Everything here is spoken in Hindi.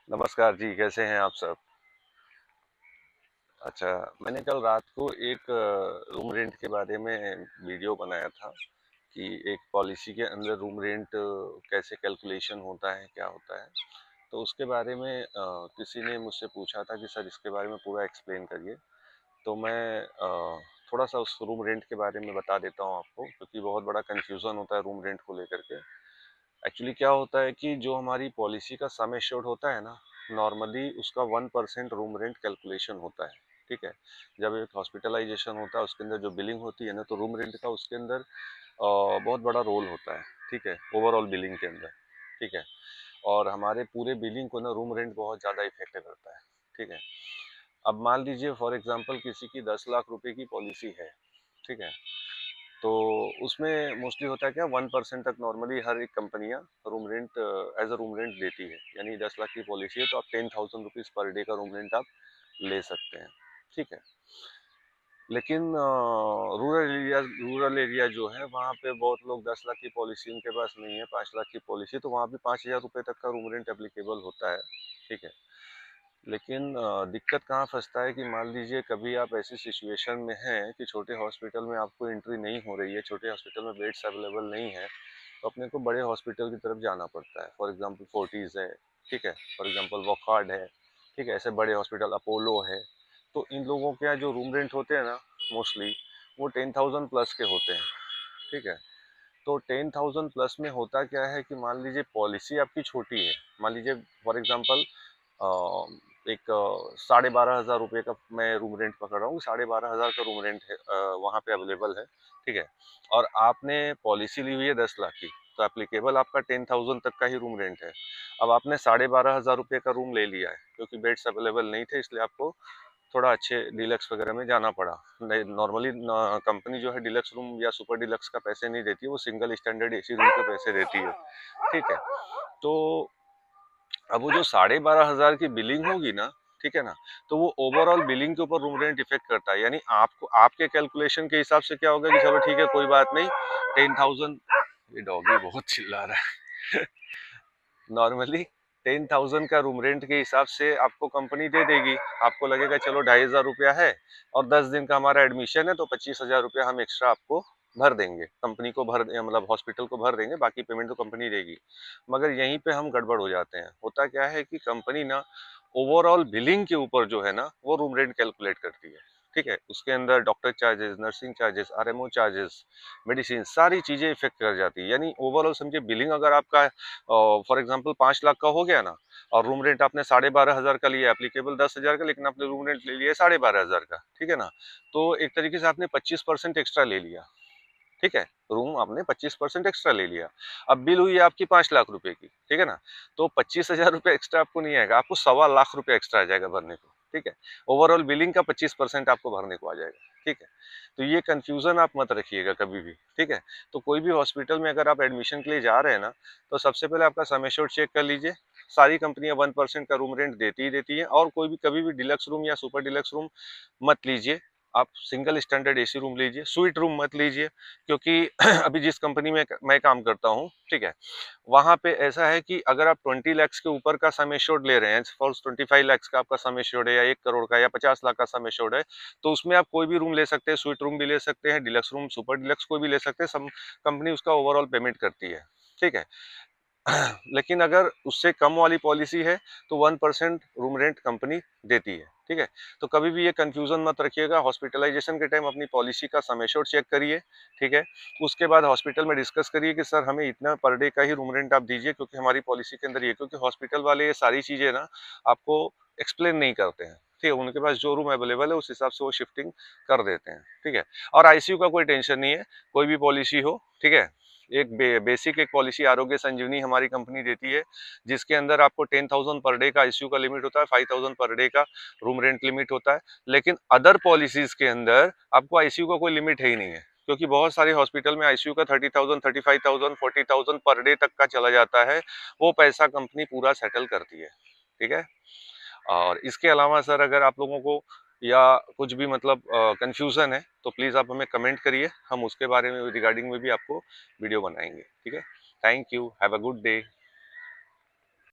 नमस्कार जी, कैसे हैं आप सब? अच्छा, मैंने कल रात को एक रूम रेंट के बारे में वीडियो बनाया था कि एक पॉलिसी के अंदर रूम रेंट कैसे कैलकुलेशन होता है, क्या होता है। तो उसके बारे में किसी ने मुझसे पूछा था कि सर इसके बारे में पूरा एक्सप्लेन करिए। तो मैं थोड़ा-सा उस रूम रेंट के बारे में बता देता हूँ आपको, क्योंकि बहुत बड़ा कन्फ्यूज़न होता है रूम रेंट को लेकर के। एक्चुअली क्या होता है कि जो हमारी पॉलिसी का सम एश्योर्ड होता है ना, नॉर्मली उसका 1% रूम रेंट कैलकुलेशन होता है। ठीक है, जब एक हॉस्पिटलाइजेशन होता है उसके अंदर जो बिलिंग होती है ना, तो रूम रेंट का उसके अंदर बहुत बड़ा रोल होता है। ठीक है, ओवरऑल बिलिंग के अंदर। ठीक है, और हमारे पूरे बिलिंग को ना रूम रेंट बहुत ज़्यादा इफेक्ट करता है। ठीक है, अब मान लीजिए फॉर एग्जांपल किसी की 10 लाख रुपए की पॉलिसी है। ठीक है, तो उसमें मोस्टली होता है क्या, 1% तक नॉर्मली हर एक कंपनियां room rent as a room rent देती है। यानी 10 लाख की पॉलिसी है तो आप 10,000 रुपीज़ पर डे का रूम रेंट आप ले सकते हैं। ठीक है, लेकिन रूरल एरिया जो है वहाँ पे बहुत लोग 10 लाख की पॉलिसी उनके पास नहीं है, 5 लाख की पॉलिसी, तो वहाँ पे 5,000 रुपये तक का रूम रेंट एप्लीकेबल होता है। ठीक है, लेकिन दिक्कत कहाँ फंसता है कि मान लीजिए कभी आप ऐसी सिचुएशन में हैं कि छोटे हॉस्पिटल में आपको एंट्री नहीं हो रही है, छोटे हॉस्पिटल में बेड्स अवेलेबल नहीं है, तो अपने को बड़े हॉस्पिटल की तरफ जाना पड़ता है। फॉर एग्जांपल फोर्टिस है। ठीक है, फॉर एग्जांपल वॉकहार्ड है। ठीक है, ऐसे बड़े हॉस्पिटल अपोलो है। तो इन लोगों के यहाँ जो रूम रेंट होते हैं ना, मोस्टली वो 10,000 प्लस के होते हैं। ठीक है, तो 10,000 प्लस में होता क्या है कि मान लीजिए पॉलिसी आपकी छोटी है। मान लीजिए फॉर एग्जांपल एक 12,500 रुपये का मैं रूम रेंट पकड़ रहा हूँ, 12,500 का रूम रेंट है, वहाँ पे अवेलेबल है। ठीक है, और आपने पॉलिसी ली हुई है 10 लाख की, तो एप्लीकेबल आपका 10,000 तक का ही रूम रेंट है। अब आपने 12,500 रुपये का रूम ले लिया है, क्योंकि बेड्स अवेलेबल नहीं थे, इसलिए आपको थोड़ा अच्छे डिलक्स वगैरह में जाना पड़ा। नहीं, नॉर्मली कंपनी जो है डिलक्स रूम या सुपर डिलक्स का पैसे नहीं देती, वो सिंगल स्टैंडर्ड एसी रूम के पैसे देती है। ठीक है, तो अब वो जो 12,500 की बिलिंग होगी ना, ठीक है ना, तो वो ओवरऑल बिलिंग के ऊपर रूम रेंट इफेक्ट करता है। यानी आपको आपके कैलकुलेशन के हिसाब से क्या होगा कि चलो ठीक है कोई बात नहीं, 10,000। ये डॉगी बहुत चिल्ला रहा है। नॉर्मली 10,000 का रूम रेंट के हिसाब से आपको कंपनी दे देगी। आपको लगेगा चलो 2,500 रुपया है और 10 दिन का हमारा एडमिशन है, तो 25,000 रुपया हम एक्स्ट्रा आपको भर देंगे, कंपनी को भर, मतलब हॉस्पिटल को भर देंगे, बाकी पेमेंट तो कंपनी देगी। मगर यहीं पे हम गड़बड़ हो जाते हैं। होता क्या है कि कंपनी ना ओवरऑल बिलिंग के ऊपर जो है ना वो रूम रेंट कैलकुलेट करती है। ठीक है, उसके अंदर doctor charges, nursing charges, RMO charges, medicine, सारी चीजें इफेक्ट कर जाती है। यानी ओवरऑल समझिए बिलिंग अगर आपका फॉर एग्जांपल 5 लाख का हो गया ना, और रूम रेंट आपने 12,500 का लिया, एप्लीकेबल 10,000 का, लेकिन आपने रूम रेंट ले लिया 12,500 का। ठीक है ना, तो एक तरीके से आपने 25% एक्स्ट्रा ले लिया। ठीक है, रूम आपने 25% एक्स्ट्रा ले लिया। अब बिल हुई है आपकी 5 लाख रुपए की। ठीक है ना, तो 25,000 रुपये एक्स्ट्रा आपको नहीं आएगा, आपको 1,15,00,000 रुपये एक्स्ट्रा आ जाएगा भरने को। ठीक है, ओवरऑल बिलिंग का 25% आपको भरने को आ जाएगा। ठीक है, तो ये कंफ्यूजन आप मत रखिएगा कभी भी। ठीक है, तो कोई भी हॉस्पिटल में अगर आप एडमिशन के लिए जा रहे हैं ना, तो सबसे पहले आपका सम एश्योर्ड चेक कर लीजिए। सारी कंपनियां 1% का रूम रेंट देती ही देती है, और कोई भी कभी भी डिलक्स रूम या सुपर डिलक्स रूम मत लीजिए। आप सिंगल स्टैंडर्ड एसी रूम लीजिए, स्वीट रूम मत लीजिए। क्योंकि अभी जिस कंपनी में मैं काम करता हूँ, ठीक है, वहां पे ऐसा है कि अगर आप 20 lakhs के ऊपर का सम एश्योर्ड ले रहे हैं, फॉर 25 lakhs का आपका सम एश्योर्ड है, या 1 करोड़ का, या 50 लाख का सम एश्योर्ड है, तो उसमें आप कोई भी रूम ले सकते हैं। स्वीट रूम भी ले सकते हैं, डिलक्स रूम, सुपर डिलक्स कोई भी ले सकते हैं। सब कंपनी उसका ओवरऑल पेमेंट करती है। ठीक है, लेकिन अगर उससे कम वाली पॉलिसी है तो 1% रूम रेंट कंपनी देती है। ठीक है, तो कभी भी ये कंफ्यूजन मत रखिएगा। हॉस्पिटलाइजेशन के टाइम अपनी पॉलिसी का सम एश्योर्ड चेक करिए। ठीक है, उसके बाद हॉस्पिटल में डिस्कस करिए कि सर हमें इतना पर डे का ही रूम रेंट आप दीजिए, क्योंकि हमारी पॉलिसी के अंदर ये, क्योंकि हॉस्पिटल वाले ये सारी चीजें ना आपको एक्सप्लेन नहीं करते हैं। ठीक है, उनके पास जो रूम अवेलेबल है उस हिसाब से वो शिफ्टिंग कर देते हैं। ठीक है, और आईसीयू का कोई टेंशन नहीं है, कोई भी पॉलिसी हो। ठीक है, एक बेसिक एक पॉलिसी आरोग्य संजीवनी हमारी कंपनी देती है, जिसके अंदर आपको 10,000 पर डे का आईसीयू का लिमिट होता है, 5,000 पर डे का रूम रेंट लिमिट होता है। लेकिन अदर पॉलिसीज के अंदर आपको आईसीयू का कोई लिमिट है ही नहीं है, क्योंकि बहुत सारे हॉस्पिटल में आईसीयू का 30,000, 35,000, 40,000 पर डे तक का चला जाता है। वो पैसा कंपनी पूरा सेटल करती है। ठीक है, और इसके अलावा सर अगर आप लोगों को या कुछ भी मतलब कंफ्यूजन है, तो प्लीज़ आप हमें कमेंट करिए, हम उसके बारे में रिगार्डिंग में भी आपको वीडियो बनाएंगे। ठीक है, thank you, have a good day.